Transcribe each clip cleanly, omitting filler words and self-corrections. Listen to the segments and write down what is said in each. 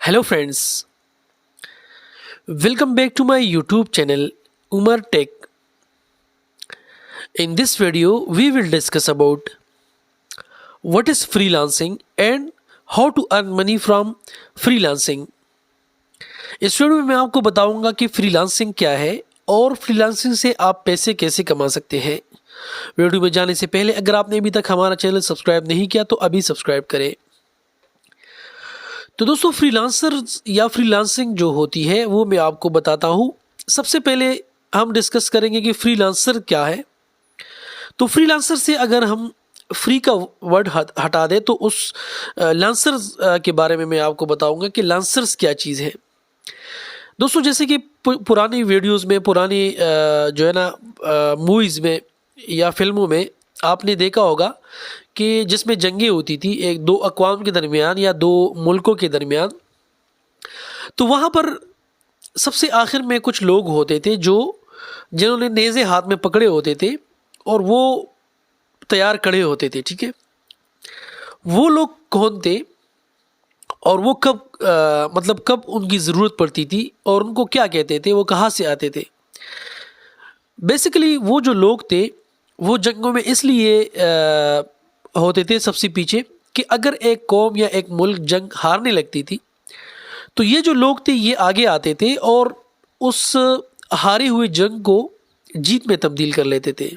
Hello friends, welcome back to my YouTube channel Umar Tech. In this video, we will discuss about what is freelancing and how to earn money from freelancing. इस video में मैं आपको बताऊंगा कि freelancing क्या है और freelancing से आप पैसे कैसे कमा सकते हैं। वीडियो में जाने से पहले अगर आपने अभी तक हमारा चैनल सब्सक्राइब नहीं किया तो अभी सब्सक्राइब करें। तो दोस्तों, फ्रीलांसर या फ्रीलांसिंग जो होती है वो मैं आपको बताता हूँ। सबसे पहले हम डिस्कस करेंगे कि फ्रीलांसर क्या है। तो फ्रीलांसर से अगर हम फ्री का वर्ड हटा दें तो उस लांसर के बारे में मैं आपको बताऊंगा कि लांसर्स क्या चीज़ है। दोस्तों, जैसे कि पुरानी वीडियोस में, पुरानी जो है ना मूवीज़ में या फिल्मों में आपने देखा होगा कि जिसमें जंगें होती थी एक दो अक़वाम के दरमियान या दो मुल्कों के दरमियान, तो वहाँ पर सबसे आखिर में कुछ लोग होते थे जिन्होंने नेज़े हाथ में पकड़े होते थे और वो तैयार खड़े होते थे। ठीक है, वो लोग कौन थे और वो कब उनकी ज़रूरत पड़ती थी और उनको क्या कहते थे, वो कहाँ से आते थे। बेसिकली वो जो लोग थे वो जंगों में इसलिए होते थे सबसे पीछे कि अगर एक कौम या एक मुल्क जंग हारने लगती थी तो ये जो लोग थे ये आगे आते थे और उस हारे हुए जंग को जीत में तब्दील कर लेते थे।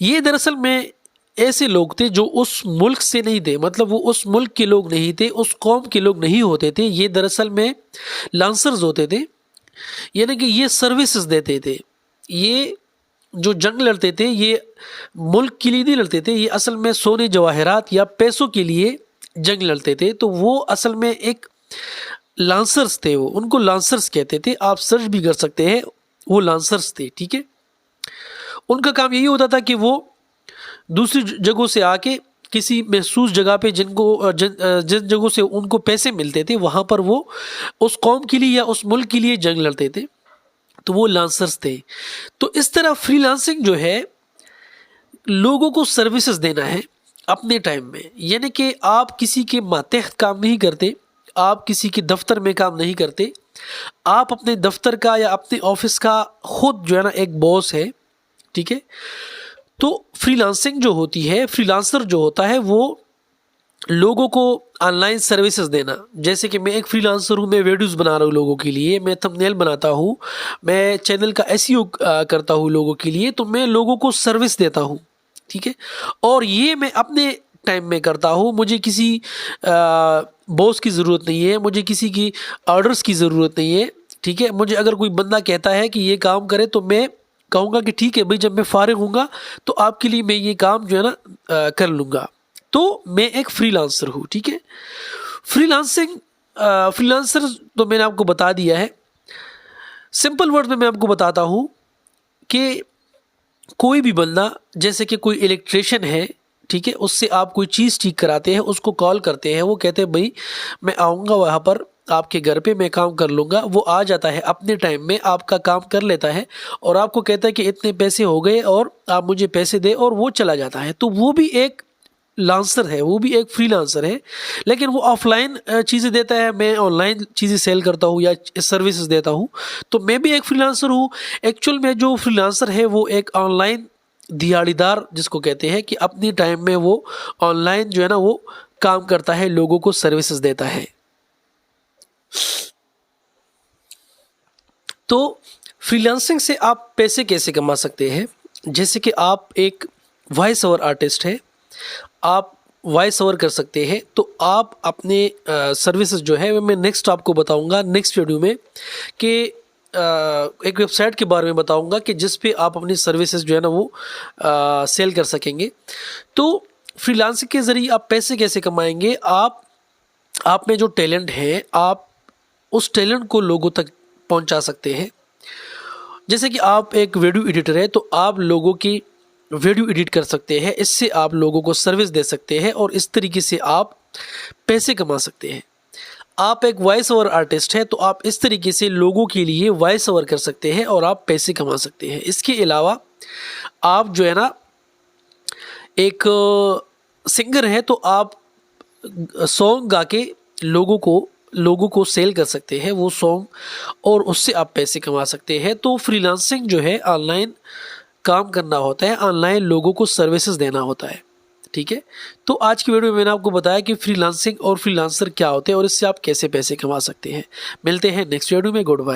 ये दरअसल में ऐसे लोग थे जो उस मुल्क से नहीं थे, मतलब वो उस मुल्क के लोग नहीं थे, उस कौम के लोग नहीं होते थे। ये दरअसल में लांसर्स होते थे, यानी कि ये सर्विसेज देते थे। ये जो जंग लड़ते थे ये मुल्क के लिए नहीं लड़ते थे, ये असल में सोने जवाहरात या पैसों के लिए जंग लड़ते थे। तो वो असल में एक लांसर्स थे, वो उनको लांसर्स कहते थे। आप सर्च भी कर सकते हैं, वो लांसर्स थे। ठीक है, उनका काम यही होता था कि वो दूसरी जगहों से आके किसी महसूस जगह पे जिन जगहों से उनको पैसे मिलते थे वहाँ पर वो उस कौम के लिए या उस मुल्क के लिए जंग लड़ते थे। तो वो लांसर्स थे। तो इस तरह फ्रीलांसिंग जो है लोगों को सर्विसेज देना है अपने टाइम में, यानी कि आप किसी के मातहत काम नहीं करते, आप किसी के दफ्तर में काम नहीं करते, आप अपने दफ्तर का या अपने ऑफिस का खुद जो है ना एक बॉस है। ठीक है, तो फ्रीलांसिंग जो होती है, फ्रीलांसर जो होता है वो लोगों को ऑनलाइन सर्विसेज देना। जैसे कि मैं एक फ्रीलांसर हूँ, मैं वीडियोस बना रहा हूँ लोगों के लिए, मैं थंबनेल बनाता हूँ, मैं चैनल का एसईओ करता हूँ लोगों के लिए, तो मैं लोगों को सर्विस देता हूँ। ठीक है, और ये मैं अपने टाइम में करता हूँ। मुझे किसी बॉस की ज़रूरत नहीं है, मुझे किसी की ऑर्डर्स की ज़रूरत नहीं है। ठीक है, मुझे अगर कोई बंदा कहता है कि ये काम करे तो मैं कहूँगा कि ठीक है भाई, जब मैं फारिग हूँगा तो आपके लिए मैं ये काम जो है ना कर लूँगा। तो मैं एक फ्रीलांसर हूँ। ठीक है, फ्रीलांसर तो मैंने आपको बता दिया है। सिंपल वर्ड में मैं आपको बताता हूँ कि कोई भी बंदा, जैसे कि कोई इलेक्ट्रिशियन है, ठीक है, उससे आप कोई चीज़ ठीक कराते हैं, उसको कॉल करते हैं, वो कहते हैं भाई मैं आऊँगा वहाँ पर आपके घर पे, मैं काम कर लूँगा। वो आ जाता है अपने टाइम में, आपका काम कर लेता है और आपको कहता है कि इतने पैसे हो गए और आप मुझे पैसे दे, और वो चला जाता है। तो वो भी एक लांसर है, वो भी एक फ्रीलांसर है, लेकिन वो ऑफलाइन चीज़ें देता है, मैं ऑनलाइन चीज़ें सेल करता हूँ या सर्विसेज देता हूँ। तो मैं भी एक फ्रीलांसर हूँ। एक्चुअल में जो फ्रीलांसर है वो एक ऑनलाइन दिहाड़ीदार जिसको कहते हैं, कि अपनी टाइम में वो ऑनलाइन जो है ना वो काम करता है, लोगों को सर्विसेज देता है। तो फ्रीलांसिंग से आप पैसे कैसे कमा सकते हैं। जैसे कि आप एक वॉइस ओवर आर्टिस्ट है, आप वॉइस ओवर कर सकते हैं, तो आप अपने सर्विसेज जो है मैं नेक्स्ट आपको बताऊंगा नेक्स्ट वीडियो में, कि एक वेबसाइट के बारे में बताऊंगा कि जिस पे आप अपनी सर्विसेज जो है ना वो सेल कर सकेंगे। तो फ्रीलांसिंग के ज़रिए आप पैसे कैसे कमाएंगे। आप में जो टैलेंट है, आप उस टैलेंट को लोगों तक पहुंचा सकते हैं। जैसे कि आप एक वीडियो एडिटर है, तो आप लोगों की वीडियो एडिट कर सकते हैं, इससे आप लोगों को सर्विस दे सकते हैं और इस तरीके से आप पैसे कमा सकते हैं। आप एक वॉइस ओवर आर्टिस्ट है, तो आप इस तरीके से लोगों के लिए वॉइस ओवर कर सकते हैं और आप पैसे कमा सकते हैं। इसके अलावा आप जो है ना एक सिंगर है, तो आप सॉन्ग गा के लोगों को लोगों को सेल कर सकते हैं वो सॉन्ग, और उससे आप पैसे कमा सकते हैं। तो फ्रीलांसिंग जो है ऑनलाइन काम करना होता है, ऑनलाइन लोगों को सर्विसेज देना होता है। ठीक है, तो आज की वीडियो में मैंने आपको बताया कि फ्रीलांसिंग और फ्रीलांसर क्या होते हैं और इससे आप कैसे पैसे कमा सकते हैं। मिलते हैं नेक्स्ट वीडियो में। Good bye.